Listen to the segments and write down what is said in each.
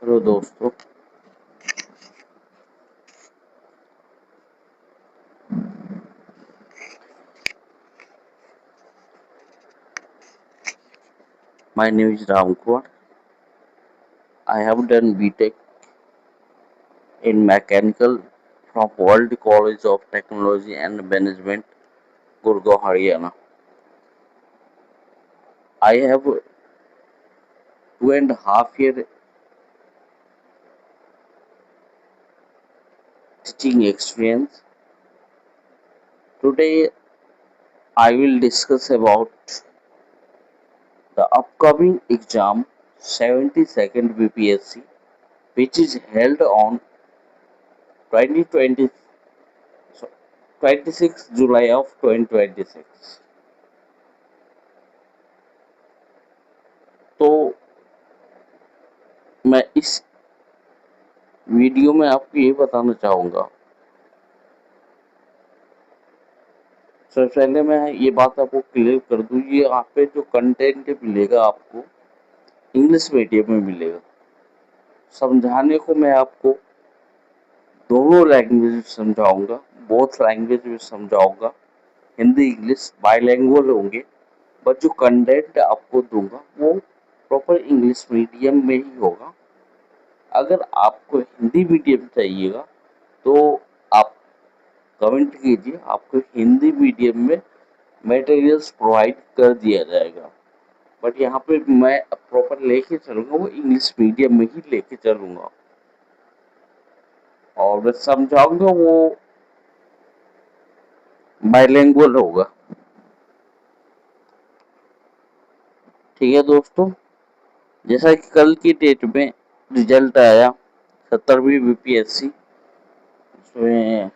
Hello दोस्तों। My name is Ram Kumar. I have done BTech in Mechanical from World College of Technology and Management, Gurgaon, Haryana. I have 2.5 year teaching experience. Today I will discuss about the upcoming exam 72nd BPSC, which is held on 2020 26 July of 2026. तो मैं इस video में आपको ये बताना चाहूँगा। सबसे पहले मैं ये बात आपको क्लियर कर दूँ, ये यहाँ पे जो कंटेंट मिलेगा आपको इंग्लिश मीडियम में मिलेगा। समझाने को मैं आपको दोनों लैंग्वेज में समझाऊंगा, बोथ लैंग्वेज में समझाऊंगा, हिंदी इंग्लिश बाइलैंग्वेज होंगे, बट जो कंटेंट आपको दूंगा वो प्रॉपर इंग्लिश मीडियम में ही होगा। अगर आपको हिंदी मीडियम चाहिएगा तो आप कमेंट कीजिए, आपको हिंदी मीडियम में मटेरियल्स प्रोवाइड कर दिया जाएगा। बट यहाँ पे मैं प्रॉपर लेके चलूंगा, वो इंग्लिश मीडियम में ही लेके चलूंगा और मैं समझाऊंगा वो बाइलिंगुअल होगा। ठीक है दोस्तों, जैसा कि कल की डेट में रिजल्ट आया 70वीं बीपीएससी, उसमें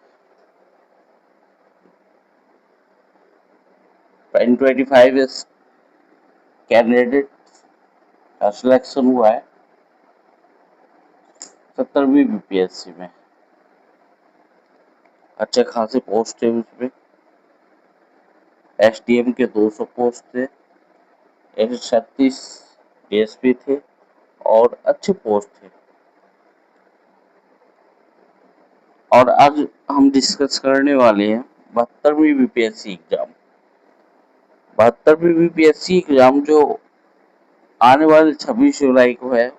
25 कैंडिडेट सिलेक्शन हुआ है 70वीं बीपीएससी में। अच्छे खासे पोस्ट थे उसमें। एसडीएम के 200 पोस्ट थे, 136 डीएसपी थे और अच्छे पोस्ट थे। और आज हम डिस्कस करने वाले हैं 72वीं बीपीएससी एग्जाम। 72वीं बीपीएससी एग्जाम जो आने वाले 26 जुलाई को है,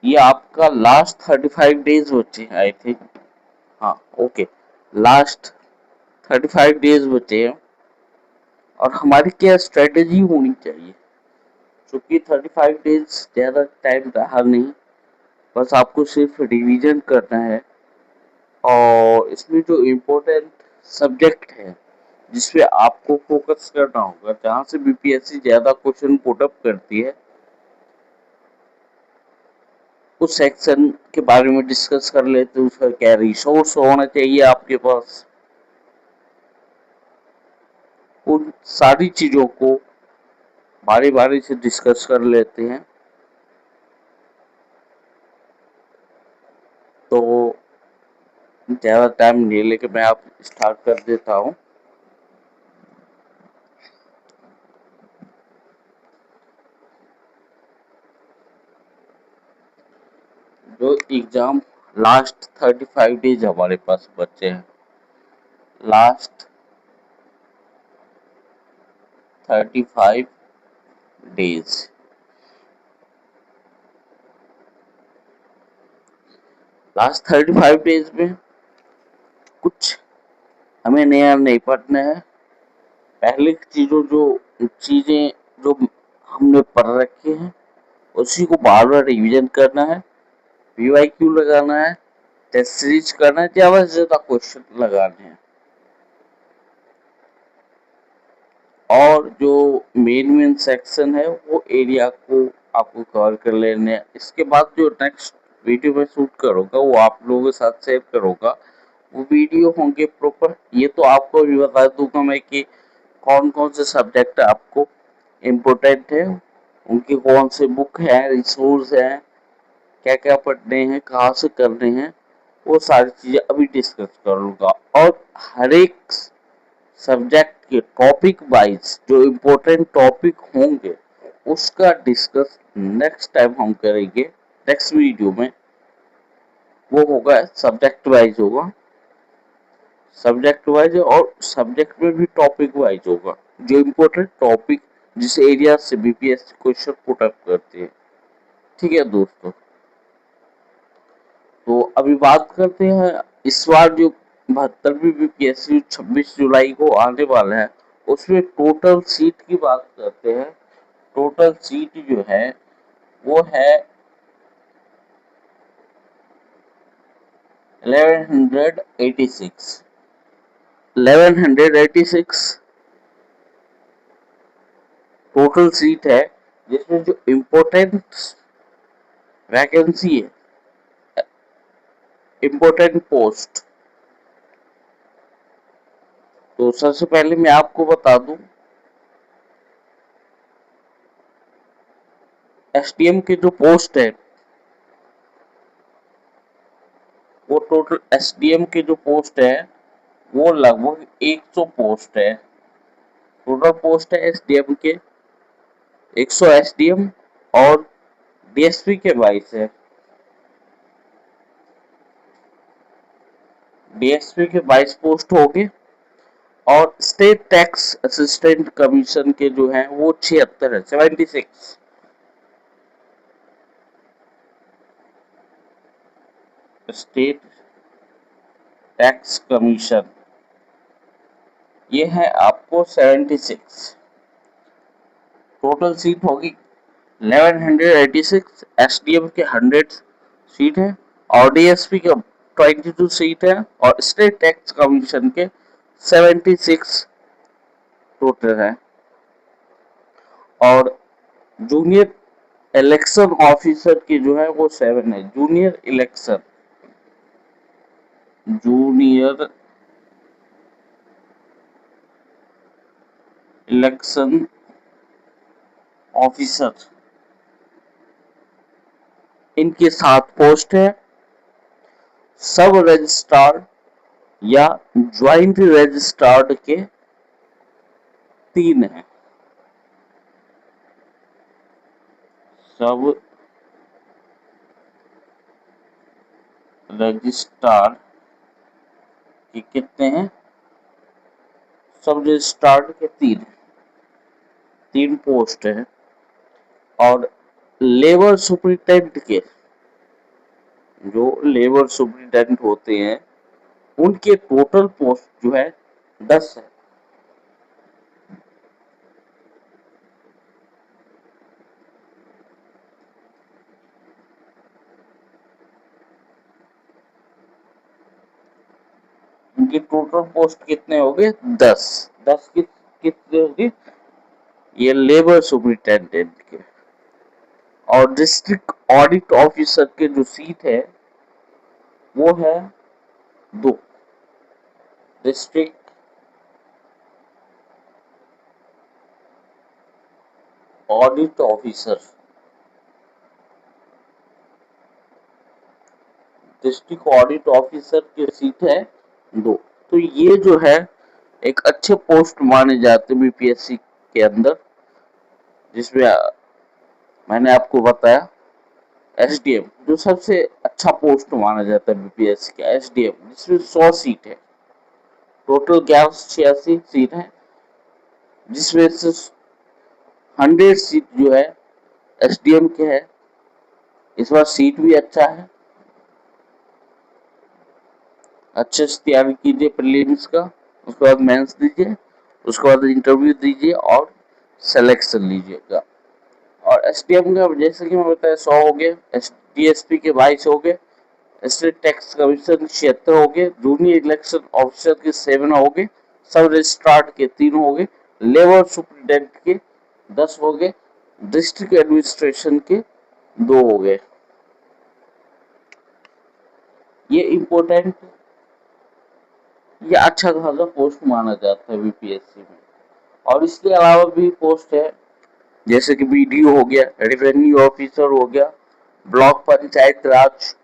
ये आपका लास्ट 35 डेज बचे हैं आई थिंक। हाँ ओके, लास्ट 35 डेज बचे हैं। और हमारी क्या स्ट्रेटेजी होनी चाहिए, क्योंकि 35 डेज ज़्यादा टाइम रहा नहीं, बस आपको सिर्फ रिवीजन करना है। और इसमें जो इम्पोर्टेंट सब्जेक्ट है जिसपे आपको फोकस करना होगा, जहाँ से बीपीएससी ज़्यादा क्वेश्चन पुट अप करती है, उस सेक्शन के बारे में डिस्कस कर लेते हैं। उसका क्या रिसोर्स होना चाहिए आपके पास, उन सारी चीज़ों को बारी बारी से डिस्कस कर लेते हैं। तो ज़्यादा टाइम नहीं लेके मैं आप स्टार्ट कर देता हूँ। जो एग्जाम लास्ट 35 डेज हमारे पास बचे हैं, लास्ट 35 डेज, लास्ट 35 डेज में कुछ हमें नया नहीं पढ़ना है। पहले की चीजें जो हमने पढ़ रखी हैं उसी को बार बार रिवीजन करना है, पीवाईक्यू लगाना है, टेस्ट सीरीज करना है, ज्यादा से ज्यादा क्वेश्चन लगाने हैं। और जो मेन सेक्शन है वो एरिया को आपको कवर कर लेने हैं। इसके बाद जो नेक्स्ट वीडियो में शूट करूँगा वो आप लोगों के साथ शेयर करूँगा, वो वीडियो होंगे प्रॉपर। ये तो आपको भी बता दूंगा मैं कि कौन कौन से सब्जेक्ट आपको इम्पोर्टेंट है, उनकी कौन से बुक है, रिसोर्स है, क्या क्या पढ़ने हैं, कहाँ से करने हैं, वो सारी चीज़ें अभी डिस्कस करूँगा। और हर एक सब्जेक्ट के टॉपिक वाइज जो इम्पोर्टेंट टॉपिक होंगे उसका डिस्कस नेक्स्ट टाइम हम करेंगे, नेक्स्ट वीडियो में। वो होगा सब्जेक्ट वाइज होगा, सब्जेक्ट वाइज, और सब्जेक्ट में भी टॉपिक वाइज होगा, जो इम्पोर्टेंट टॉपिक जिस एरिया से बीपीएससी क्वेश्चन पुट अप करते हैं। ठीक है दोस्तों, तो अभी बात करते हैं इस बार जो 72वीं बीपीएससी 26 जुलाई को आने वाला है, उसमें टोटल सीट की बात करते हैं। टोटल सीट जो है वो है 1186। 1186 टोटल सीट है, जिसमें जो इम्पोर्टेंट वैकेंसी है, इम्पोर्टेंट पोस्ट, तो सबसे पहले मैं आपको बता दूं, एसटीएम के जो पोस्ट है, वो टोटल एसडीएम के जो पोस्ट है वो लगभग 100 पोस्ट है। टोटल पोस्ट है एसडीएम के 100 एसडीएम, और डीएसपी के 22 है। डीएसपी के 22 पोस्ट हो गए, और स्टेट टैक्स असिस्टेंट कमीशन के जो है वो 76 है, 76। स्टेट टैक्स कमीशन ये है आपको 76। टोटल सीट होगी 1186, एसडीएम के 100 सीट है, और डीएसपी के 22 सीट है, और स्टेट टैक्स कमीशन के 76 टोटल है। और जूनियर इलेक्शन ऑफिसर की जो है वो 7 है। जूनियर इलेक्शन ऑफिसर, इनके 7 पोस्ट है। सब रजिस्ट्रार या ज्वाइंट रजिस्ट्रार्ड के 3 है। सब रजिस्ट्रार के कितने हैं? सब रजिस्ट्रार्ड के 3 पोस्ट है। और लेबर सुपरिटेंडेंट के, जो लेबर सुपरिटेंडेंट होते हैं, उनके टोटल पोस्ट जो है 10 है। उनके टोटल पोस्ट कितने हो गए? 10। 10 कितने हो गए? ये लेबर सुपरिटेंडेंट के। और डिस्ट्रिक्ट ऑडिट ऑफिसर के जो सीट है वो है 2। District audit officer, district audit officer की सीट है 2। तो ये जो है एक अच्छे पोस्ट माने जाते हैं बीपीएससी के अंदर, जिसमें मैंने आपको बताया एसडीएम जो सबसे अच्छा पोस्ट माना जाता है बीपीएससी का, एसडीएम, जिसमें 100 सीट है। टोटल 86 सीट है, जिसमें से 100 सीट जो है एसडीएम के है। इस बार सीट भी अच्छा है, अच्छे से तैयारी कीजिए प्रीलिम्स का, उसके बाद मेंस दीजिए, उसके बाद इंटरव्यू दीजिए और सिलेक्शन लीजिएगा। और एसडीएम का जैसे कि मैं बताया 100 हो गए, डीएसपी के 22 हो गए, स्टेट टैक्स कमीशन 76 हो गए, जूनियर इलेक्शन ऑफिसर के 7 हो गए, सब रजिस्ट्रार के 3 हो गए, लेबर सुप्रिटेंडेंट के 10 हो गए, डिस्ट्रिक्ट एडमिनिस्ट्रेशन के 2 हो गए। ये इम्पोर्टेंट या अच्छा खासा पोस्ट माना जाता है बीपीएससी में। और इसके अलावा भी पोस्ट है, जैसे कि बीडीओ हो गया, रेवेन्यू ऑफिसर हो गया, ब्लॉक पंचायत राज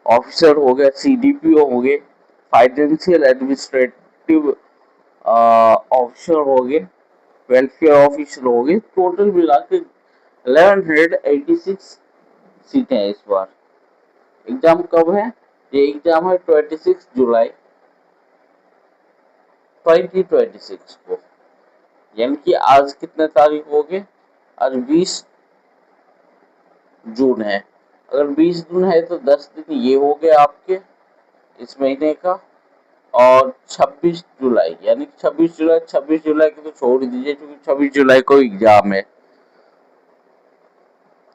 ऑफिसर हो गया, सीडीपीओ हो गए, फाइनेंशियल एडमिनिस्ट्रेटिव ऑफिसर हो गए, वेलफेयर ऑफिसर हो गए। टोटल मिला के 1186 सीटें हैं इस बार। एग्जाम कब है? ये एग्जाम है 26 जुलाई 2026 को, यानी कि आज कितने तारीख हो गए? आज 20 जून है। अगर 20 जून है तो 10 दिन ये हो गए आपके इस महीने का, और 26 जुलाई, यानी 26 जुलाई को तो छोड़ दीजिए क्योंकि 26 जुलाई को एग्जाम है।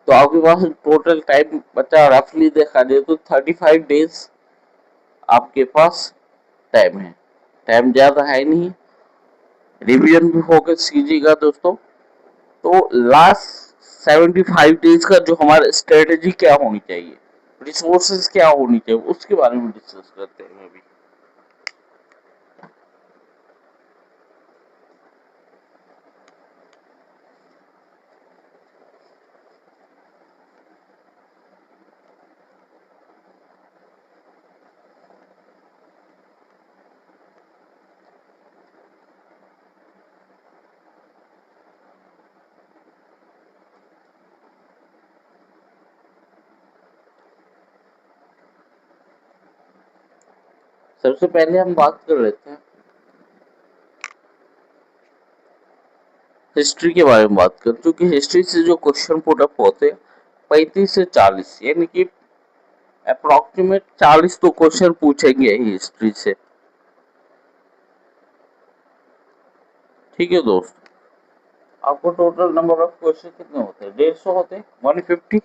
तो आपके पास टोटल टाइम बचा, रफली देखा जाए तो 35 डेज आपके पास टाइम है। टाइम ज्यादा है नहीं, रिवीजन भी फोकस कीजिएगा दोस्तों। तो लास्ट 75 डेज का जो हमारा स्ट्रेटेजी क्या होनी चाहिए, रिसोर्सेज क्या होनी चाहिए, उसके बारे में डिस्कस करते हैं अभी। सबसे पहले हम बात कर लेते हैं हिस्ट्री के बारे में बात करें, क्योंकि हिस्ट्री से जो क्वेश्चन पुट अप होते हैं 35 से 40, यानी कि अप्रोक्सीमेट 40 तो क्वेश्चन पूछेंगे ही हिस्ट्री से। ठीक है दोस्त, आपको टोटल नंबर ऑफ क्वेश्चन कितने होते हैं? 150 होते हैं, 150।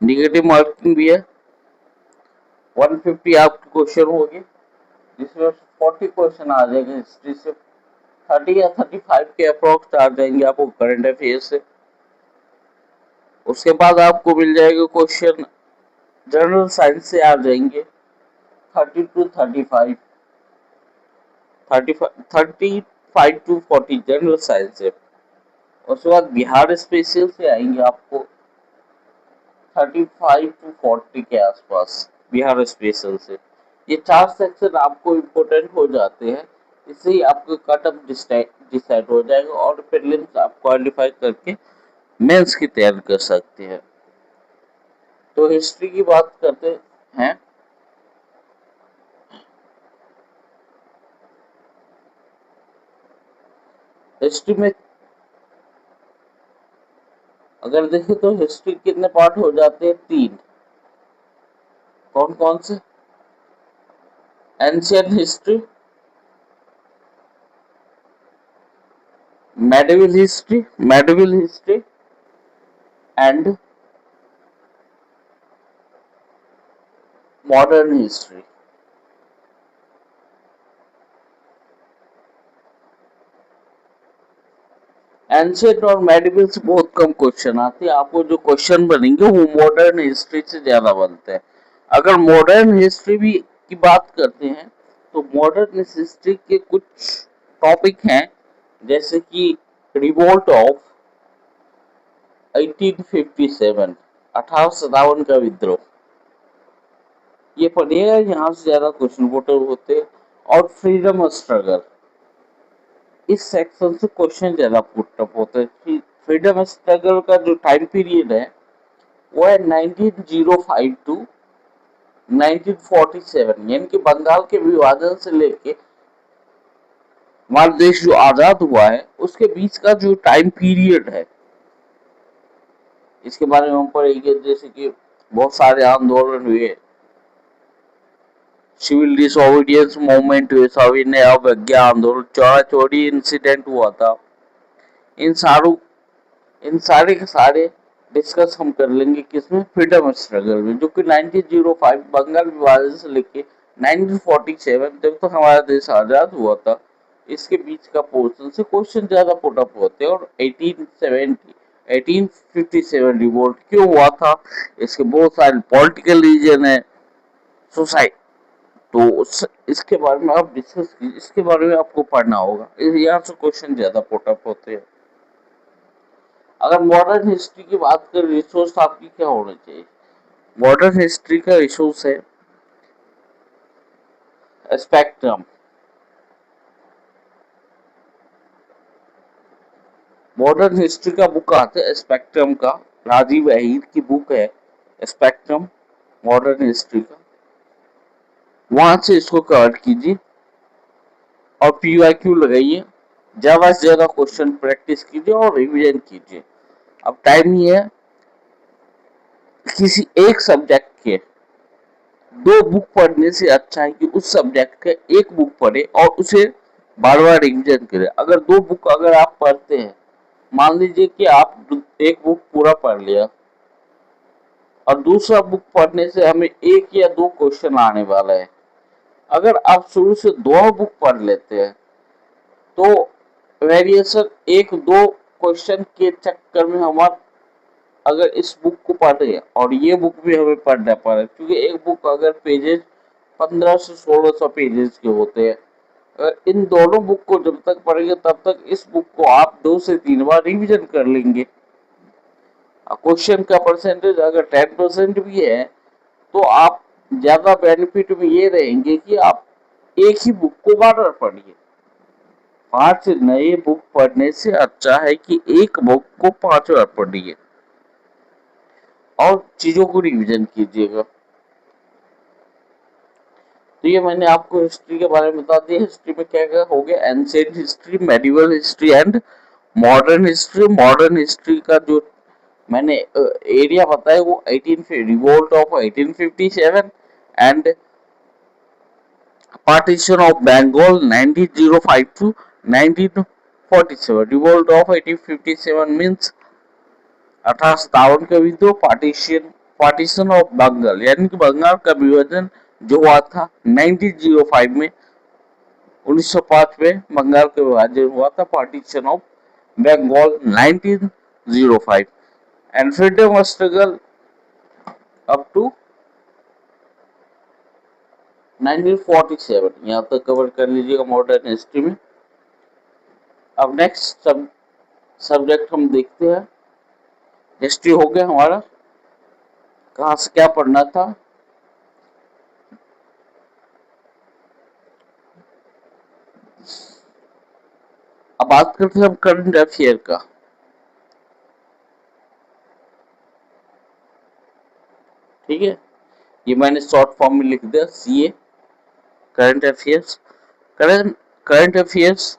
निगेटिव मार्किंग भी है, 150 आपके क्वेश्चन होंगे, जिसमें 40 क्वेश्चन आ जाएंगे हिस्ट्री से, 30 या 35 के अप्रोक्स आ जाएंगे आपको करंट अफेयर से। उसके बाद आपको मिल जाएगा क्वेश्चन जनरल साइंस से आ जाएंगे 30 टू 35, 35 टू 40 जनरल साइंस से। उसके बाद बिहार स्पेशल से आएंगे आपको 35 टू 40 के आसपास बिहार स्पेशल से। ये 4 सेक्शन आपको इम्पोर्टेंट हो जाते हैं, इससे ही आपको कट ऑफ डिसाइड हो जाएगा और प्रीलिम्स आप क्वालिफाई करके मेंस की तैयारी कर सकते हैं। तो हिस्ट्री की बात करते हैं। हिस्ट्री में अगर देखें तो हिस्ट्री कितने पार्ट हो जाते हैं? 3। कौन कौन से? Ancient history, medieval history and modern history. Ancient और मेडिवल से बहुत कम क्वेश्चन आते हैं, आपको जो क्वेश्चन बनेंगे वो मॉडर्न हिस्ट्री से ज्यादा बनते हैं। अगर मॉडर्न हिस्ट्री भी की बात करते हैं तो मॉडर्न हिस्ट्री के कुछ टॉपिक हैं, जैसे कि रिवोल्ट ऑफ 1857, 1857 का विद्रोह, ये पढ़िएगा, यहाँ से ज्यादा क्वेश्चन पुट होते हैं। और फ्रीडम स्ट्रगल, इस सेक्शन से क्वेश्चन ज्यादा पुट अप होते हैं। फ्रीडम स्ट्रगल का जो टाइम पीरियड है वो है 1905 टू 1947, यानी कि बंगाल के विभाजन से लेके हमारा देश जो आजाद हुआ है उसके बीच का जो टाइम पीरियड है, इसके बारे में हम पढ़ेंगे। जैसे कि बहुत सारे आंदोलन हुए, सिविल डिसोबीडियंस मूवमेंट हुए, सविनय अवज्ञा आंदोलन, चौरा चौरी इंसिडेंट हुआ था। इन सारों इन सारे के सारे डिस्कस हम कर लेंगे किसमें? फ्रीडम स्ट्रगल में, जो कि 1905 बंगाल विभाजन से लेके 1947 जब तक हमारा देश आजाद हुआ था, इसके बीच का पोर्शन से क्वेश्चन ज्यादा पुट अप होते हैं। और 1857 रिवोल्ट क्यों हुआ था, इसके बहुत सारे पॉलिटिकल रीजन है, सोसाइटी, तो इसके बारे में आप डिस्कस कीजिए, इसके बारे में आपको पढ़ना होगा, यहाँ से क्वेश्चन ज्यादा पुट अप होते हैं। अगर मॉडर्न हिस्ट्री की बात करें, रिसोर्स आपकी क्या होना चाहिए? मॉडर्न हिस्ट्री का रिसोर्स है स्पेक्ट्रम, मॉडर्न हिस्ट्री का बुक आता है स्पेक्ट्रम का, राजीव अहीर की बुक है स्पेक्ट्रम मॉडर्न हिस्ट्री का, वहां से इसको कवर कीजिए और पीवाईक्यू लगाइए, ज्यादा से ज्यादा क्वेश्चन प्रैक्टिस कीजिए और रिवीजन कीजिए। अब टाइम ही है, किसी एक सब्जेक्ट के दो बुक पढ़ने से अच्छा है कि उस सब्जेक्ट का एक बुक पढ़े और उसे बार बार रिवीजन करें। अगर दो बुक अगर आप पढ़ते हैं, मान लीजिए कि आप एक बुक पूरा पढ़ लिया और दूसरा बुक पढ़ने से हमें एक या दो क्वेश्चन आने वाला है, अगर आप शुरू से दो बुक पढ़ लेते हैं तो वेरिएशन एक दो क्वेश्चन के चक्कर में हमारा, अगर इस बुक को पढ़ रहे हैं और ये बुक भी हमें पढ़ना पड़े, क्योंकि एक बुक अगर पेजेस 15 से 1600 पेजेस के होते हैं, अगर इन दोनों बुक को जब तक पढ़ेंगे तब तक इस बुक को आप 2 से 3 बार रिवीजन कर लेंगे। क्वेश्चन का परसेंटेज अगर 10% भी है तो आप ज्यादा बेनिफिट में ये रहेंगे कि आप एक ही बुक को बार बार पढ़िए। 5 नए बुक पढ़ने से अच्छा है कि एक बुक को 5 बार पढ़िए और चीजों को रिवीजन कीजिएगा। तो ये मैंने आपको हिस्ट्री के बारे में बता दिया। हिस्ट्री में क्या क्या हो गया, ancient history, medieval history and modern history. Modern history का जो मैंने एरिया बताया वो 18 revolt of 1857 and partition of Bengal 1905 to 1947। Revolt of 1857 means 1857 के विद्रोह, पार्टीशन ऑफ बंगाल यानी कि बंगाल का विभाजन जो हुआ था 1905 में, 1905 में बंगाल का विभाजन हुआ था, partition of Bengal 1905 and freedom struggle up to 1947। यहाँ तक कवर कर लीजिएगा मॉडर्न हिस्ट्री में। अब नेक्स्ट सब्जेक्ट हम देखते हैं। हिस्ट्री हो गया हमारा, कहाँ से क्या पढ़ना था। अब बात करते हैं हम करंट अफेयर का। ठीक है, ये मैंने शॉर्ट फॉर्म में लिख दिया, CA current affairs. Current affairs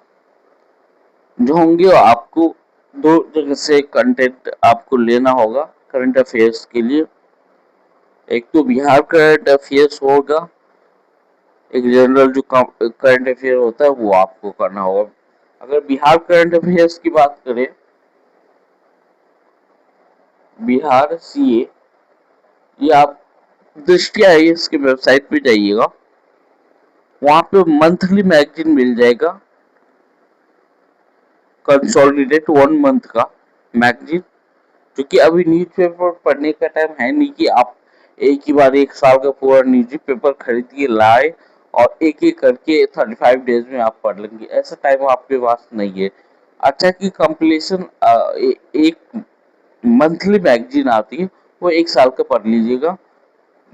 जो होंगे आपको दो जगह से कंटेंट आपको लेना होगा करंट अफेयर्स के लिए। एक तो बिहार करंट अफेयर्स होगा, एक जनरल जो करंट अफेयर होता है वो आपको करना होगा। अगर बिहार करंट अफेयर्स की बात करें, बिहार सीए, ये आप दृष्टि आईएएस की वेबसाइट पे जाइएगा, वहां पे मंथली मैगजीन मिल जाएगा, कंसोलिडेट 1 मंथ का मैगजीन। क्योंकि अभी न्यूज़पेपर पढ़ने का टाइम है नहीं कि आप एक ही बार एक साल का पूरा न्यूज़पेपर खरीद के लाए और एक एक करके 35 डेज में आप पढ़ लेंगे, ऐसा टाइम आपके पास नहीं है। अच्छा कि कंप्लीशन एक मंथली मैगजीन आती है, वो एक साल का पढ़ लीजिएगा,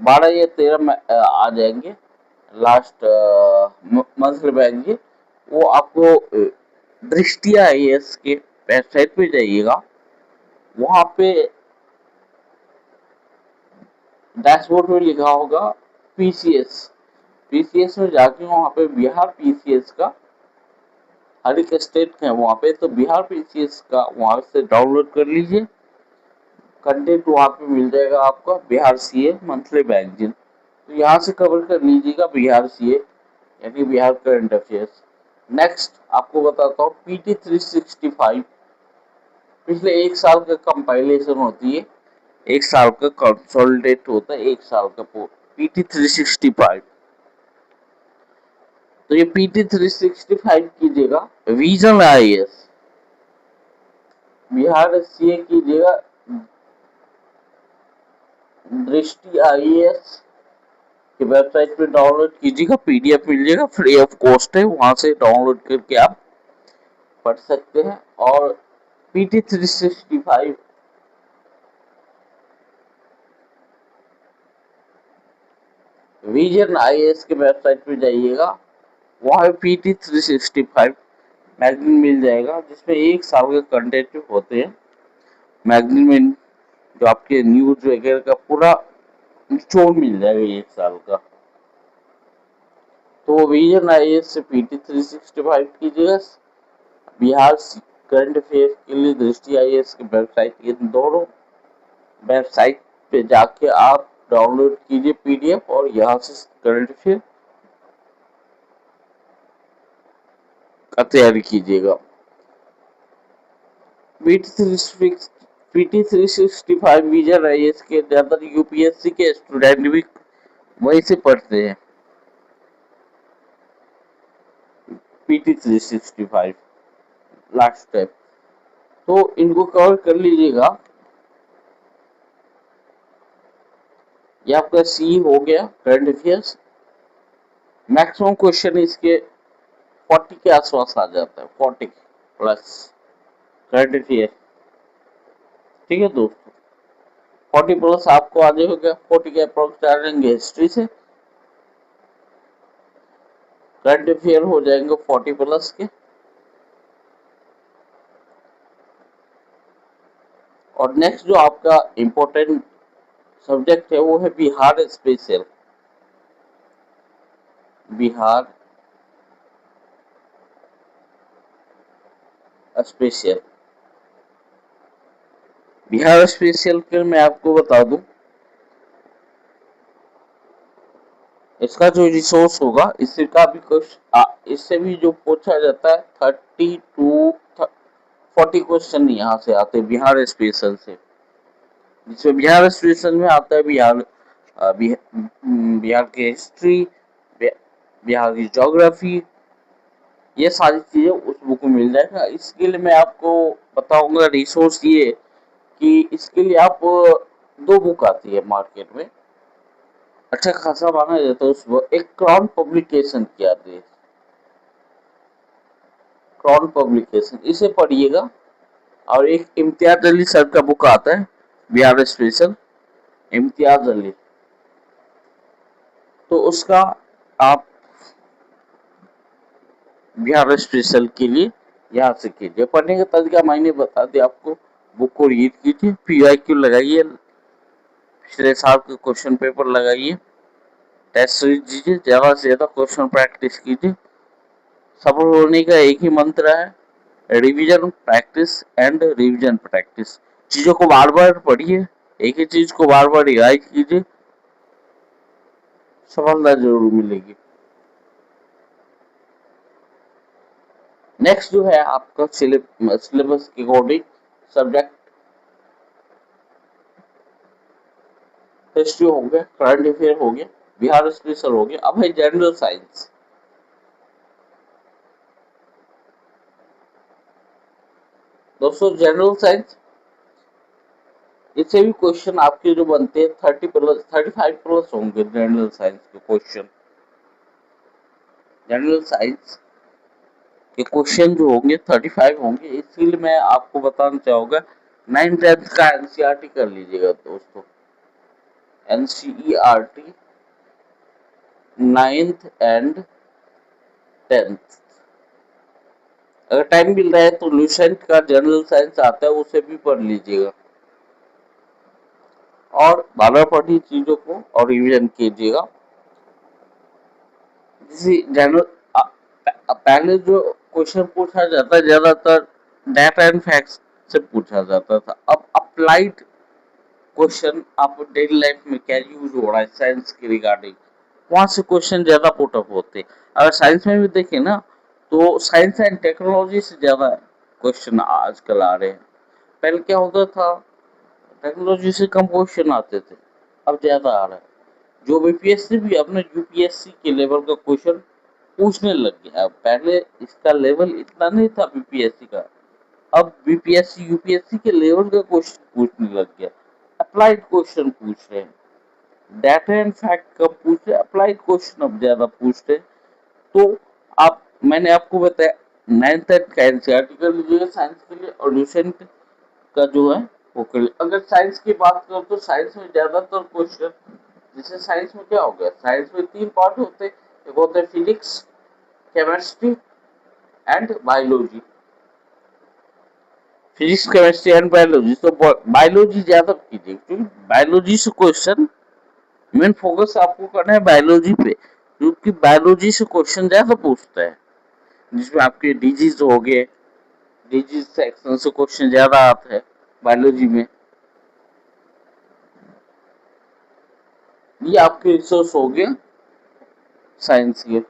12 या 13 में आ जाएंगे लास्ट मंथली मैगजीन। वो आपको दृष्टि आईएएस के वेबसाइट पे जाइएगा, वहां पे डैशबोर्ड में लिखा होगा पीसीएस। पीसीएस में जाके वहां पे बिहार पीसीएस का हर एक स्टेट है वहां पे, तो बिहार पीसीएस का वहां से डाउनलोड कर लीजिए, कंटेंट वहां पे मिल जाएगा आपका बिहार सीए मंथली मैगजीन। तो यहाँ से कवर कर लीजिएगा बिहार सीए यानी बिहार करंट अफेयर्स। नेक्स्ट आपको बताता हूँ पीटी 365, पिछले एक साल का कंपाइलेशन होती है, एक साल का कंसोलिडेट होता है, एक साल का पीटी 365। तो ये पीटी 365 कीजिएगा, रीजनल आईएएस बिहार सीए कीजिएगा, दृष्टि आईएएस की वेबसाइट पे डाउनलोड कीजिएगा, पीडीएफ मिल जाएगा, फ्री ऑफ कॉस्ट है, वहां से डाउनलोड करके आप पढ़ सकते हैं। और पीटी 365 विजन आईएएस के वेबसाइट पे जाइएगा, वहां पीटी 365 मैगजीन मिल जाएगा जिसमें 1 साल के कंटेंट होते हैं। मैगजीन में जो आपके न्यूज वगैरह का पूरा निचोड़ मिल जाएगा 1 साल का। तो विजन आईएएस से पीटी 365 कीजिएगा। बिहार करंट अफेयर के लिए दृष्टि आईएएस की वेबसाइट, ये दोनों वेबसाइट पे जाके आप डाउनलोड कीजिए पीडीएफ और यहाँ से करंट अफेयर का तैयारी कीजिएगा। पीटी 365 विजन आईएएस के ज्यादातर यूपीएससी के स्टूडेंट भी वहीं से पढ़ते हैं। पीटी 365 लास्ट स्टेप, तो इनको कवर कर लीजिएगा। ये आपका सी हो गया करंट अफेयर्स। मैक्सिमम क्वेश्चन इसके 40 के आसपास आ जाता है, 40 प्लस करंट अफेयर। ठीक है दोस्तों, 40 प्लस आपको आ जाएगा। 40 के अप्रोक्स आ जाएंगे हिस्ट्री से, करंट अफेयर हो जाएंगे 40 प्लस के। और नेक्स्ट जो आपका इम्पोर्टेंट सब्जेक्ट है वो है Bihar special. Bihar special, Bihar special के मैं आपको बता दूं, इसका जो रिसोर्स होगा इससे का भी कुछ इससे भी जो पूछा जाता है 30 टू 40 क्वेश्चन यहाँ से आते हैं बिहार स्पेशल से। जिसमें बिहार स्पेशल में आता है बिहार की हिस्ट्री, बिहार की ज्योग्राफी, ये सारी चीजें उस बुक में मिल जाएगा। इसके लिए मैं आपको बताऊंगा रिसोर्स ये कि इसके लिए आप 2 बुक आती है मार्केट में, अच्छा खासा माना जाता है उसको। एक क्राउन पब्लिकेशन की आती है, क्राउन पब्लिकेशन, इसे पढ़िएगा। और एक इम्तियाज अली सर का बुक आता है बिहार स्पेशल, इम्तियाज अली, तो उसका आप बिहार स्पेशल के लिए यहाँ से कीजिए। पढ़ने का तरीका मैंने बता दिया आपको। बुक को रीड कीजिए, पीआईक्यू लगाइए, पिछले साल के क्वेश्चन पेपर लगाइए, टेस्ट सीरीज दीजिए, ज्यादा से ज्यादा क्वेश्चन प्रैक्टिस कीजिए। सफल होने का एक ही मंत्र है, revision practice and revision practice. चीजों को बार बार पढ़िए, एक ही चीज को बार बार रिवाइज कीजिए, सफलता जरूर मिलेगी। नेक्स्ट जो है आपका सिलेबस के अकॉर्डिंग सब्जेक्ट हिस्ट्री हो गया, करंट अफेयर हो गया, बिहार स्पेशल हो गया। अब है जनरल साइंस। दोस्तों जनरल साइंस, इससे भी क्वेश्चन आपके जो बनते हैं 30 प्लस 35 प्लस होंगे जनरल साइंस के क्वेश्चन। जनरल साइंस के क्वेश्चन जो होंगे 35 होंगे। इसलिए मैं आपको बताना चाहूंगा 9th 10th का एनसीईआरटी कर लीजिएगा दोस्तों। एनसीईआरटी 9th एंड 10th, अगर टाइम मिल रहा है तो लूसेंट का जनरल साइंस आता है उसे भी पढ़ लीजिएगा। और बार बार पढ़ी चीजों को और रिवीजन कीजिएगा। जनरल पहले जो क्वेश्चन पूछा जाता है ज्यादातर डेटा एंड फैक्ट्स से पूछा जाता था। अब अप्लाइड क्वेश्चन आप डेली लाइफ में क्या यूज हो रहा है साइंस के रिगार्डिंग, वहां से क्वेश्चन ज्यादा पुट अप होते। अगर साइंस में भी देखें ना तो साइंस एंड टेक्नोलॉजी से ज्यादा क्वेश्चन आजकल आ रहे हैं। पहले क्या होता था, टेक्नोलॉजी से कम क्वेश्चन आते थे, अब ज्यादा आ रहा है। जो बीपीएससी भी अपने यूपीएससी के लेवल का क्वेश्चन पूछने लग गया। अब पहले इसका लेवल इतना नहीं था बीपीएससी का, अब बीपीएससी यूपीएससी के लेवल का क्वेश्चन पूछने लग गया। अप्लाइड क्वेश्चन पूछ रहे हैं, डाटा एंड फैक्ट का पूछ रहे, अप्लाइड क्वेश्चन अब ज्यादा पूछ रहे। तो आप, मैंने आपको बताया 9th तक का एनसीईआरटी कर लीजिएगा साइंस के लिए, और रिसेंट का जो है वो कर लीजिए। अगर साइंस की बात करो तो साइंस में ज्यादातर क्वेश्चन, जैसे साइंस में क्या हो गया, साइंस में 3 पार्ट होते हैं, एक होता है physics, chemistry and biology, physics chemistry and biology. तो बायोलॉजी ज्यादा कीजिए क्योंकि बायोलॉजी से क्वेश्चन, मेन फोकस आपको करना है बायोलॉजी पे, क्योंकि बायोलॉजी से क्वेश्चन ज्यादा पूछता है, जिसमें आपके डिजीज हो गए, डिजीज सेक्शन से क्वेश्चन ज्यादा आते हैं बायोलॉजी में। ये आपके रिसोर्स हो गए साइंस के।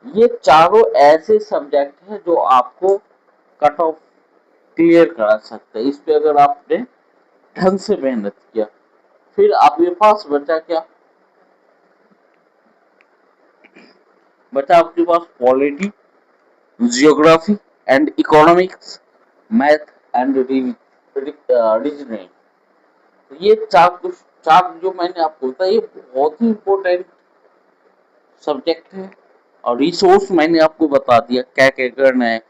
ये चारों ऐसे सब्जेक्ट हैं जो आपको कट ऑफ क्लियर करा सकते हैं, इस पे अगर आपने ढंग से मेहनत किया। फिर आपके पास बचा क्या? बचा आपके पास polity, geography and economics, math and reasoning. तो ये चार जो मैंने आपको बताया, ये बहुत ही इम्पोर्टेंट सब्जेक्ट है। और रिसोर्स मैंने आपको बता दिया क्या क्या करना है।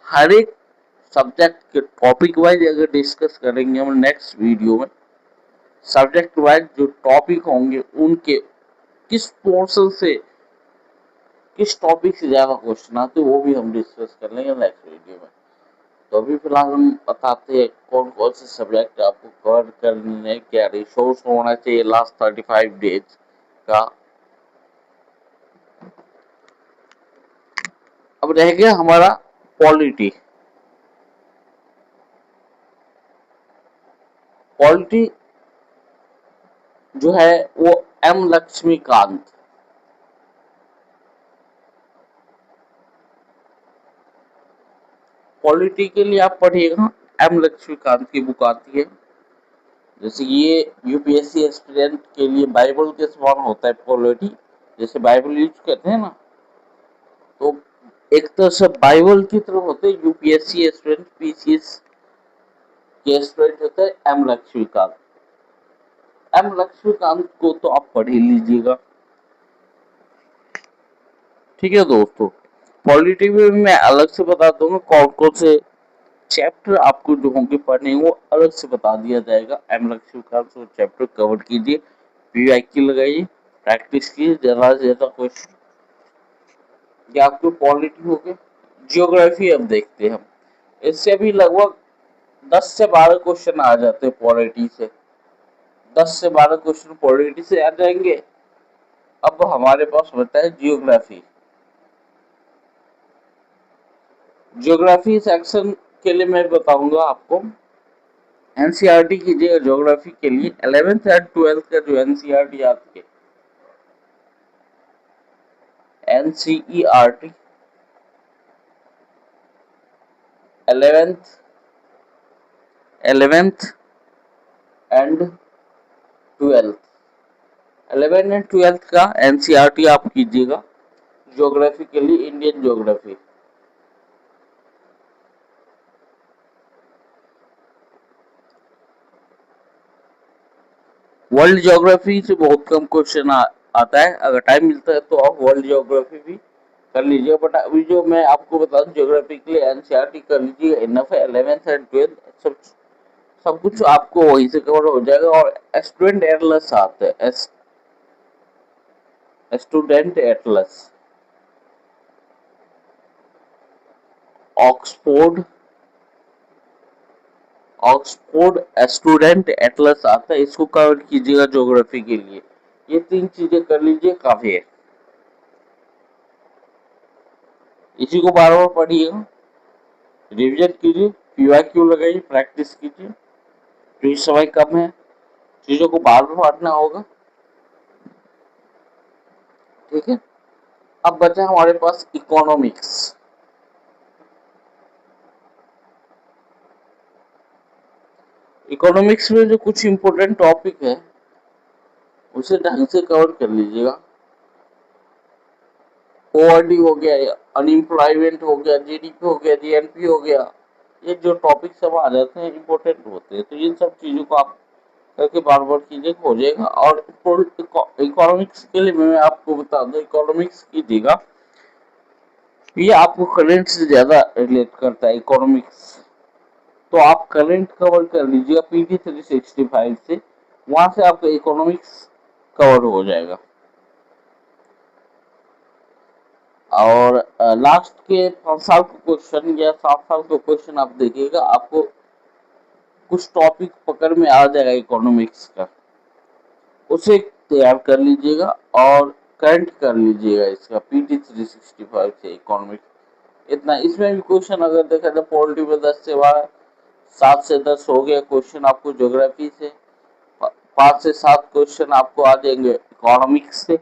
हर एक सब्जेक्ट के टॉपिक वाइज अगर डिस्कस करेंगे हम नेक्स्ट वीडियो में, सब्जेक्ट वाइज जो टॉपिक होंगे उनके किस पोर्शन से, किस टॉपिक से ज्यादा क्वेश्चन आते वो भी हम डिस्कस कर लेंगे नेक्स्ट वीडियो में। तो अभी फिलहाल हम बताते हैं कौन कौन से सब्जेक्ट आपको कवर करने, क्या रिसोर्स होना चाहिए लास्ट 35 डेज का। अब रह गया हमारा पॉलिटी। पॉलिटी जो है वो एम लक्ष्मीकांत, पॉलिटी के लिए आप पढ़िएगा, एम लक्ष्मीकांत की बुक आती है। जैसे ये यूपीएससी एस्पिरेंट के लिए बाइबल के समान होता है पॉलिटी, जैसे बाइबल यूज करते हैं ना, तो एक तरह से बाइबल की तरफ होते हैं यूपीएससी एस्पिरेंट, पीसीएस के एस्पिरेंट होता है एम लक्ष्मीकांत। एम लक्ष्मीकांत को तो आप पढ़ ही लीजिएगा। ठीक है दोस्तों, पॉलिटी में मैं अलग से बता दूंगा कौन कौन से चैप्टर आपको जो होंगे पढ़ने, वो अलग से बता दिया जाएगा। एम लक्ष्मीकांत से चैप्टर कवर कीजिए, पीवाईक्यू लगाइए, प्रैक्टिस कीजिए ज्यादा से ज्यादा क्वेश्चन। ये आपको पॉलिटी हो गए। जियोग्राफी अब देखते हैं हम, इससे भी लगभग 10 से 12 क्वेश्चन आ जाते हैं पॉलिटी से। 10 से 12 क्वेश्चन पॉलिटी से आ जाएंगे। अब हमारे पास बचा है जियोग्राफी। ज्योग्राफी सेक्शन के लिए मैं बताऊंगा आपको, एनसीईआरटी कीजिएगा ज्योग्राफी के लिए। 11th एंड 12th का जो एनसीईआरटी आती है, NCERT 11th 11th and 12th, 11 and 12th का एनसीईआरटी आप कीजिएगा ज्योग्राफी के लिए, इंडियन ज्योग्राफी। वर्ल्ड ज्योग्राफी से बहुत कम क्वेश्चन आता है, अगर टाइम मिलता है तो आप वर्ल्ड ज्योग्राफी भी कर लीजिए। बट अभी जो मैं आपको बता दूं ज्योग्राफी के लिए एनसीईआरटी कर लीजिए, इनफ है। 11th एंड 12th सब कुछ आपको वहीं से कवर हो जाएगा। और स्टूडेंट एटलस आते हैं, student Atlas, Oxford Oxford student Atlas आता है, इसको कवर कीजिएगा ज्योग्राफी के लिए। ये 3 चीजें कर लीजिए, काफी है। इसी को बार बार पढ़िएगा, रिविजन कीजिए, पीवाईक्यू लगाइए, प्रैक्टिस कीजिए। तो समय कम है, चीजों को बार बार पढ़ना होगा। ठीक है, अब बचा हमारे पास इकोनॉमिक्स। इकोनॉमिक्स में जो कुछ इंपोर्टेंट टॉपिक है उसे ढंग से कवर कर लीजिएगा। पॉवर्टी हो गया, अनएम्प्लॉयमेंट हो गया, जीडीपी हो गया, जीएनपी हो गया, ये जो टॉपिक सब आ जाते हैं इंपॉर्टेंट होते हैं। तो इन सब चीजों को आप करके बार बार कीजिए, हो जाएगा। और इकोनॉमिक्स के लिए मैं आपको बता दूं, इकोनॉमिक्स कीजिएगा, ये आपको करंट से ज्यादा रिलेट करता है इकोनॉमिक्स। तो आप करंट कवर कर लीजिएगा पीटी 365 से, वहां से आपका इकोनॉमिक्स कवर हो जाएगा। और लास्ट के 5 साल के क्वेश्चन या 7 साल के क्वेश्चन आप देखिएगा, आपको कुछ टॉपिक पकड़ में आ जाएगा इकोनॉमिक्स का, उसे तैयार कर लीजिएगा और करंट कर लीजिएगा इसका पीटी 365 से इकोनॉमिक्स। इतना इसमें भी क्वेश्चन अगर देखा तो पॉलिटी में 10 से 12, 7 से 10 हो गया क्वेश्चन आपको ज्योग्राफी से, 5 से 7 क्वेश्चन आपको आ जाएंगे इकोनॉमिक्स से,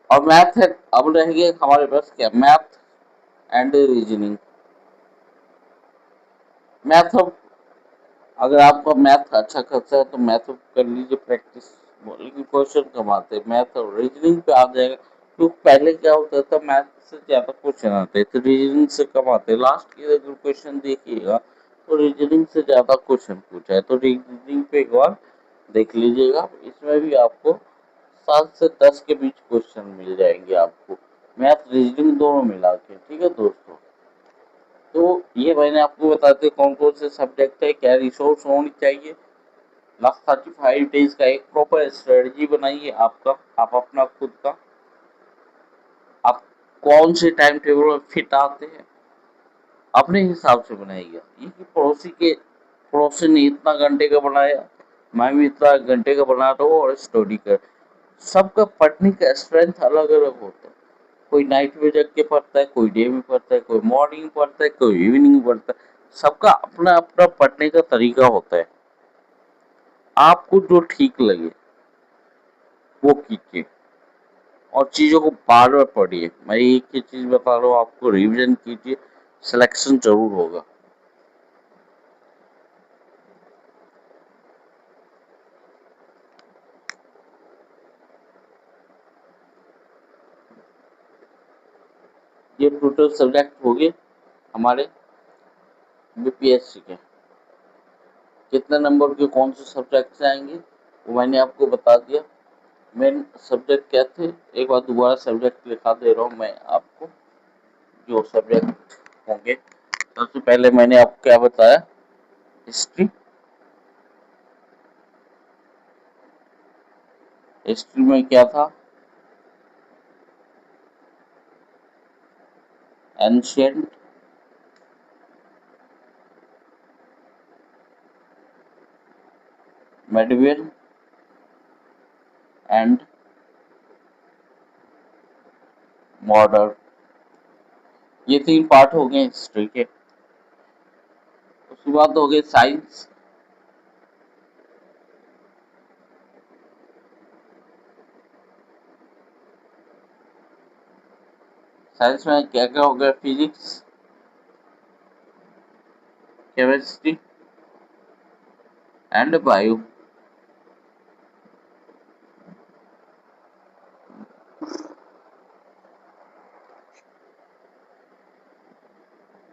और मैथ है। अब रहेंगे हमारे पास क्या, मैथ एंड रीजनिंग। मैथ अगर आपका मैथ अच्छा खासा है तो मैथ कर लीजिए प्रैक्टिस, लेकिन क्वेश्चन कम आते हैं। मैथ और रीजनिंग पे आ जाएगा, तो पहले क्या होता था, मैथ से ज्यादा क्वेश्चन आते थे, रीजनिंग से कम आते। लास्ट के अगर क्वेश्चन देखिएगा तो रीजनिंग से ज्यादा क्वेश्चन पूछा है, तो रीजनिंग पे एक बार देख लीजिएगा। इसमें भी आपको 7 से 10 के बीच क्वेश्चन मिल जाएंगे आपको, मैथ रीजनिंग दोनों मिला के। ठीक है दोस्तों, तो ये मैंने आपको बताते कौन कौन से सब्जेक्ट है, क्या रिसोर्स होनी चाहिए। लास्ट 35 डेज का एक प्रॉपर स्ट्रेटजी बनाइए आपका, आप अपना खुद का, आप कौन से टाइम टेबल में फिट आते हैं अपने हिसाब से बनाइएगा। ये कि पड़ोसी ने इतना घंटे का बनाया, मैं भी इतना घंटे का बना रहा हूँ और स्टडी कर। सबका पढ़ने का स्ट्रेंथ अलग अलग होता है, कोई नाइट में जग के पढ़ता है, कोई डे में पढ़ता है, कोई मॉर्निंग में पढ़ता है, कोई इवनिंग में पढ़ता है। सबका अपना अपना पढ़ने का तरीका होता है, आपको जो ठीक लगे वो कीजिए और चीजों को बार बार पढ़िए। मैं एक ही चीज बता रहा हूँ आपको, रिवीजन कीजिए, सिलेक्शन जरूर होगा। ये टोटल सब्जेक्ट हो गए हमारे बीपीएससी के। कितने नंबर के कौन से सब्जेक्ट आएंगे वो मैंने आपको बता दिया। मेन सब्जेक्ट क्या थे, एक बार दोबारा सब्जेक्ट लिखा दे रहा हूँ मैं आपको, जो सब्जेक्ट होंगे। सबसे पहले मैंने आपको क्या बताया, हिस्ट्री। हिस्ट्री में क्या था, एंशियंट, मेडिवल एंड मॉडर्न। ये 3 पार्ट हो गए हिस्ट्री के। उसके बाद हो गए साइंस। साइंस में क्या क्या हो गया, फिजिक्स, केमिस्ट्री एंड बायो।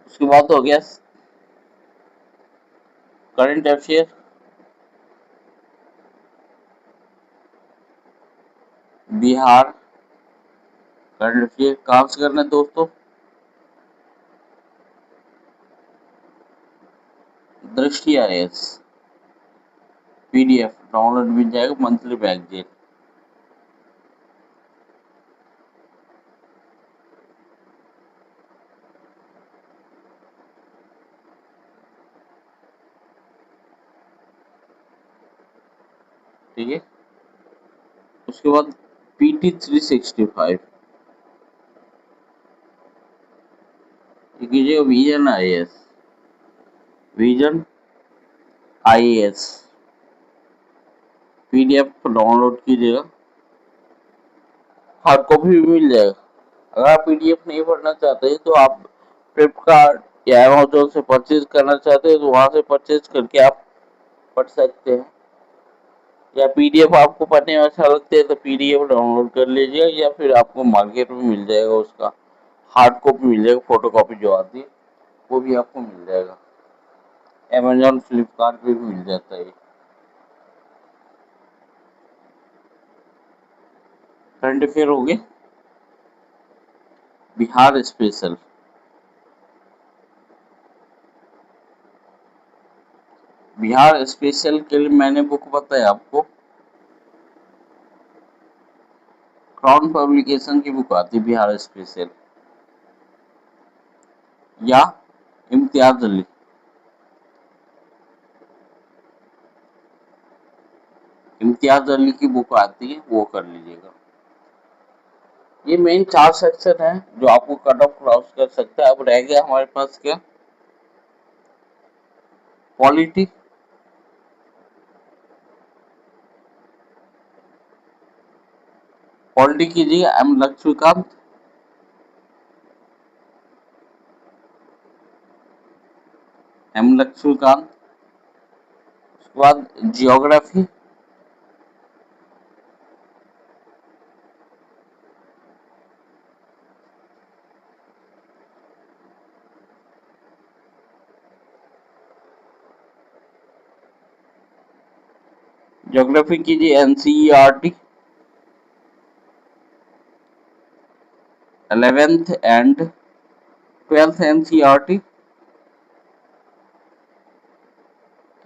उसके बाद हो गया current affair, Bihar. Current affair कहाँ से करना है दोस्तों, दृष्टि आईएएस पीडीएफ डाउनलोड मिल जाएगा, मंथली मैगजीन। ठीक है, उसके बाद पीटी 365 कीजिएगा, vision IAS, vision IAS PDF download कीजिएगा, हार्ड कॉपी भी मिल जाएगा। अगर आप पीडीएफ नहीं पढ़ना चाहते हैं तो आप फ्लिपकार्ट या अमेजोन से परचेज करना चाहते हैं तो वहां से परचेज करके आप पढ़ सकते हैं। या पीडीएफ आपको पढ़ने में अच्छा लगता है तो पीडीएफ डाउनलोड कर लीजिए, या फिर आपको मार्केट में मिल जाएगा, उसका हार्ड कॉपी मिल जाएगा, फोटो कॉपी जो आती है वो भी आपको मिल जाएगा। अमेजोन फ्लिपकार्ट पे भी मिल जाता है। करंट अफेयर हो गए, बिहार स्पेशल। बिहार स्पेशल के लिए मैंने बुक बताया आपको, क्राउन पब्लिकेशन की बुक आती है बिहार स्पेशल, या इम्तियाज अली। इम्तियाज अली की बुक आती है, वो कर लीजिएगा। ये मेन 4 सेक्शन है जो आपको कट ऑफ क्रॉस कर सकता है। अब रह गया हमारे पास क्या, पॉलिटी। पॉलिटी कीजिए एम लक्ष्मीकांत। एम लक्ष्मीकांत। उसके बाद जियोग्राफी। ज्योग्राफी कीजिए NCERT. 11th and 12th NCERT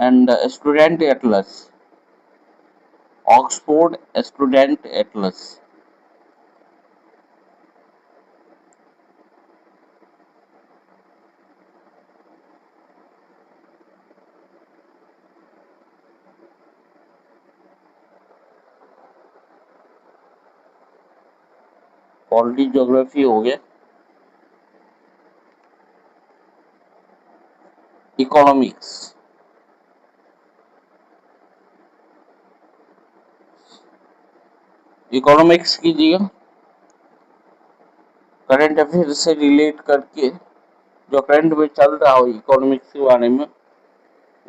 and student Atlas, Oxford student Atlas. Polity geography हो गया। इकोनॉमिक्स। इकोनॉमिक्स कीजिए करंट अफेयर से रिलेट करके, जो करंट में चल रहा हो इकोनॉमिक्स के बारे में,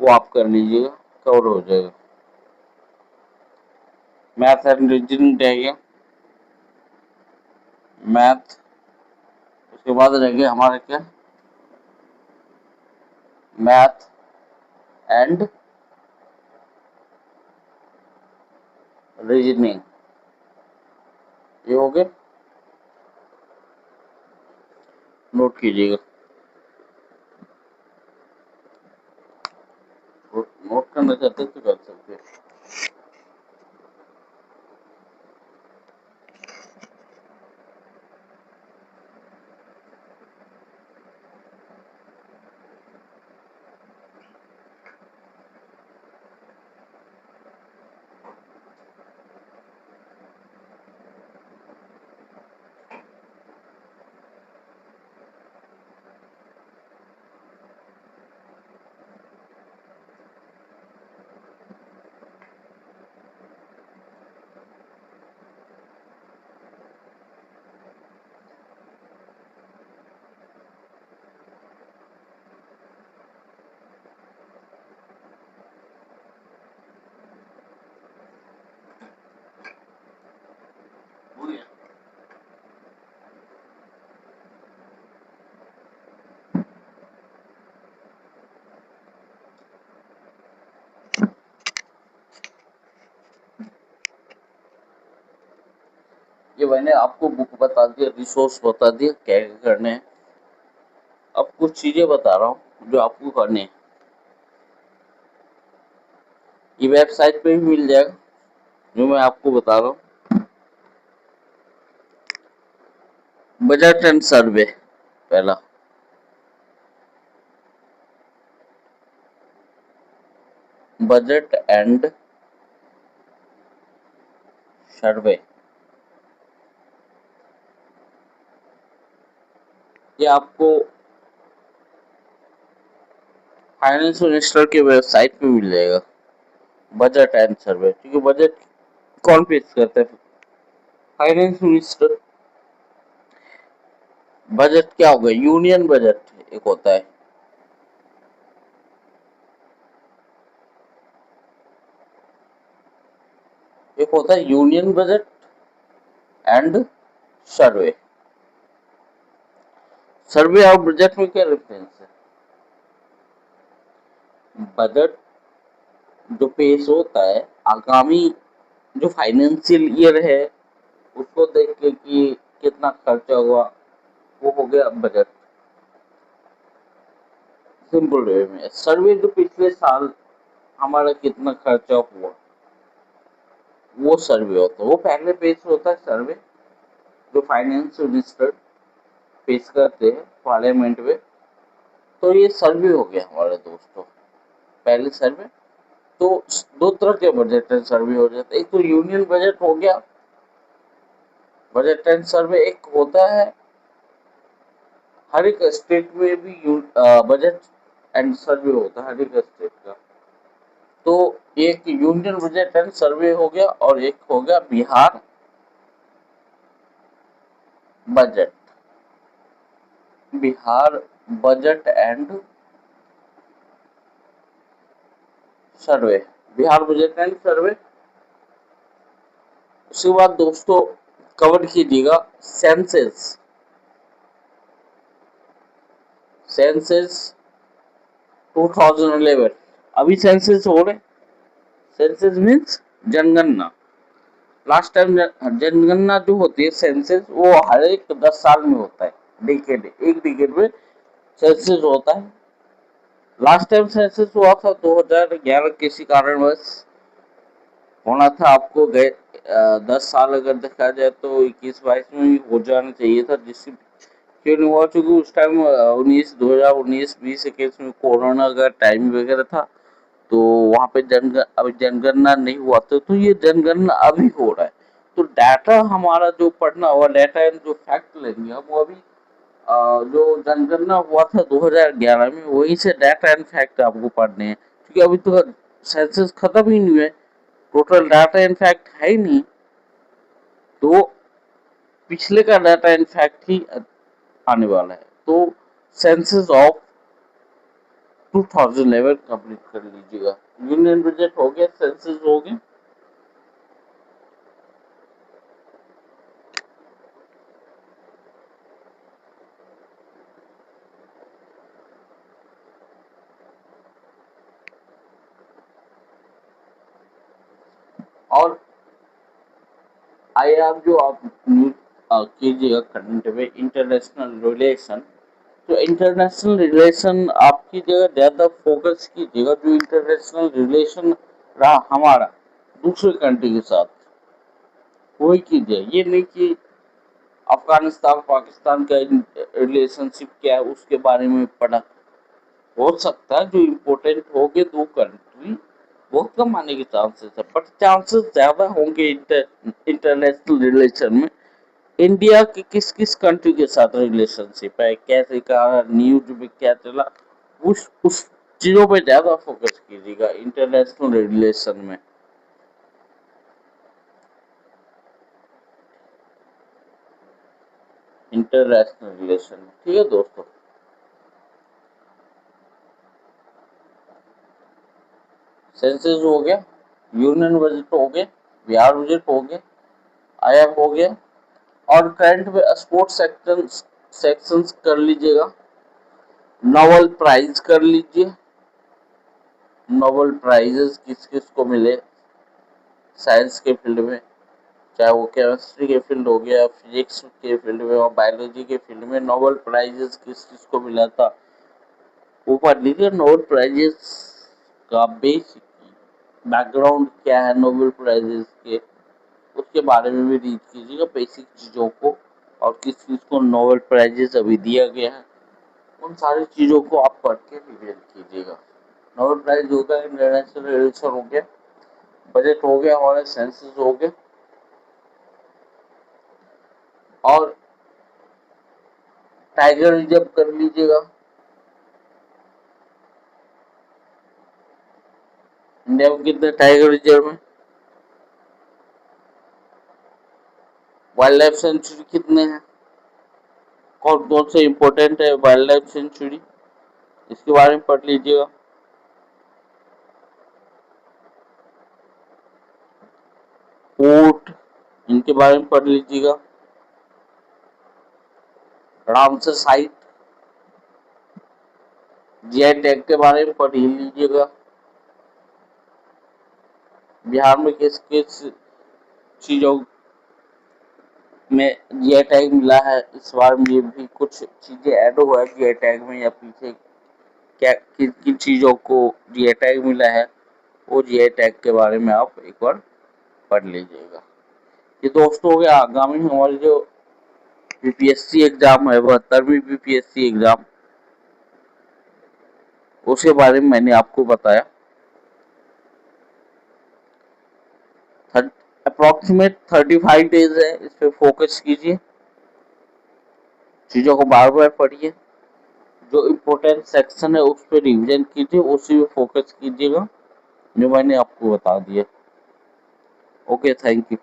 वो आप कर लीजिएगा, कवर हो जाएगा। मैथ एंड रीजनिंग रहेगा, मैथ। उसके बाद रह गया हमारा क्या, मैथ एंड रीजनिंग। ये हो गए, नोट कीजिएगा। नोट करना चाहते हैं तो कर सकते हैं। ये मैंने आपको बुक बता दिया, रिसोर्स बता दिया क्या क्या करने हैं। अब कुछ चीजें बता रहा हूँ जो आपको करने हैं। ये वेबसाइट पे भी मिल जाएगा जो मैं आपको बता रहा हूँ। बजट एंड सर्वे पहला, बजट एंड सर्वे। ये आपको फाइनेंस मिनिस्टर के वेबसाइट पे मिल जाएगा, बजट एंड सर्वे। क्योंकि बजट कौन पेश करता है, फाइनेंस मिनिस्टर। बजट क्या होगा, यूनियन बजट एक होता है, एक होता है यूनियन बजट एंड सर्वे। सर्वे और बजट में क्या डिफरेंस है, बजट जो पेश होता है आगामी जो फाइनेंशियल ईयर है उसको देख के कि कितना खर्चा हुआ, वो हो गया बजट सिंपल वे में। सर्वे जो पिछले साल हमारा कितना खर्चा हुआ, वो सर्वे होता है, वो पहले पेज होता है सर्वे। जो फाइनेंस मिनिस्टर पेश करते हैं पार्लियामेंट में। तो ये सर्वे हो गया हमारे दोस्तों, पहले सर्वे। तो दो तरह के बजट एंड सर्वे हो जाते हैं, एक तो यूनियन बजट हो गया, बजट एंड सर्वे। एक होता है हर एक स्टेट में भी बजट एंड सर्वे होता है हर एक स्टेट का। तो एक यूनियन बजट एंड सर्वे हो गया और एक हो गया Bihar budget, Bihar budget and survey, Bihar budget and सर्वे। उसके बाद दोस्तों कवर कीजिएगा सेंसस, सेंसस 2011। अभी सेंसस हो रहे, सेंसस मीन्स जनगणना। लास्ट टाइम जनगणना जो होती है सेंसस, वो हर एक 10 साल में होता है, डिकेड, एक डिकेड में सेंसस होता है। लास्ट टाइम सेंसस हुआ था 2011, किसी कारणवश होना था। आपको गए 10 साल अगर देखा जाए तो 21-22 में ही हो जाना चाहिए था, जिससे क्यों नहीं हुआ, चूंकि उस टाइम 2019 20 21 में कोरोना का टाइम वगैरह था। तो वहां पे अभी जनगणना नहीं हुआ था, तो ये जनगणना अभी हो रहा है। तो डाटा हमारा जो पढ़ना हुआ, डाटा एंड जो फैक्ट लेंगे हम, वो अभी जो जनगणना हुआ था 2011 में, वहीं से डाटा एंड फैक्ट आपको पढ़ने हैं, क्योंकि अभी तो सेंसस खत्म ही नहीं हुए, टोटल डाटा एंड फैक्ट है ही नहीं। तो पिछले का डाटा एंड फैक्ट ही आने वाला है। तो सेंसस ऑफ 2011 कंप्लीट कर लीजिएगा। यूनियन बजट हो गया, सेंसस हो गया। और आइए आप जो आप न्यूज कीजिएगा करंट में इंटरनेशनल रिलेशन। तो इंटरनेशनल रिलेशन आपकी जगह ज्यादा फोकस कीजिएगा, जो इंटरनेशनल रिलेशन रहा हमारा दूसरे कंट्री के साथ, वही कीजिए। ये नहीं कि अफगानिस्तान पाकिस्तान का रिलेशनशिप क्या है उसके बारे में पढ़ा। हो सकता है जो इम्पोर्टेंट होंगे दो कंट्री, बहुत कम आने के चांसेस है, बट चांसेस ज्यादा होंगे इंटरनेशनल रिलेशन में। इंडिया की किस किस कंट्री के साथ रिलेशनशिप है, कैसे का न्यूज में क्या चला, उस चीजों पे ज्यादा फोकस कीजिएगा इंटरनेशनल रिलेशन में। इंटरनेशनल रिलेशन में, ठीक है दोस्तों। सेंसस हो गया, यूनियन बजट हो गया, बिहार बजट हो गया, आईएम हो गया। और करंट में स्पोर्ट्स सेक्शंस कर लीजिएगा। नोबेल प्राइज कर लीजिए, नोबेल प्राइजेस किस किस को मिले साइंस के फील्ड में, चाहे वो केमिस्ट्री के फील्ड हो गया, फिजिक्स के फील्ड में और बायोलॉजी के फील्ड में नोबेल प्राइजेस किस किस को मिला था, वो पढ़ लीजिए। नोबेल प्राइजेस का बेसिक बैकग्राउंड क्या है नोबेल प्राइजेस के, उसके बारे में भी रीड कीजिएगा बेसिक चीजों को, और किस चीज को नोबेल प्राइजेस अभी दिया गया है, उन सारी चीजों को आप पढ़ के रिवील कीजिएगा। नोबेल प्राइज हो गया, इंटरनेशनल रिलेशन हो गया, बजट हो गया, हमारे सेंसस हो गए। और टाइगर रिजर्व कर लीजिएगा। इंडिया में कितने टाइगर रिजर्व में, वाइल्ड लाइफ सेंचुरी कितने हैं, कौन कौन से इम्पोर्टेंट है वाइल्ड लाइफ सेंचुरी, इसके बारे में पढ़ लीजिएगा। ऊंट, इनके बारे में पढ़ लीजिएगा। रामसर साइट, जीआई टैग के बारे में पढ़ ही लीजिएगा। बिहार में किस किस चीजों में जीआई टैग मिला है, इस बार में ये भी कुछ चीजें ऐड हुआ है जीआई टैग में, या पीछे क्या किन किन चीजों को जीआई टैग मिला है, वो जीआई टैग के बारे में आप एक बार पढ़ लीजिएगा। ये दोस्तों हो गया आगामी हमारी जो बीपीएससी एग्जाम है, 72वीं बीपीएससी एग्जाम, उसके बारे में मैंने आपको बताया। अप्रोक्सीमेट 35 डेज है, इस पे फोकस कीजिए, चीजों को बार बार पढ़िए, जो इम्पोर्टेंट सेक्शन है उस पर रिविजन कीजिए, उसी पे फोकस कीजिएगा जो मैंने आपको बता दिया। Okay, thank you.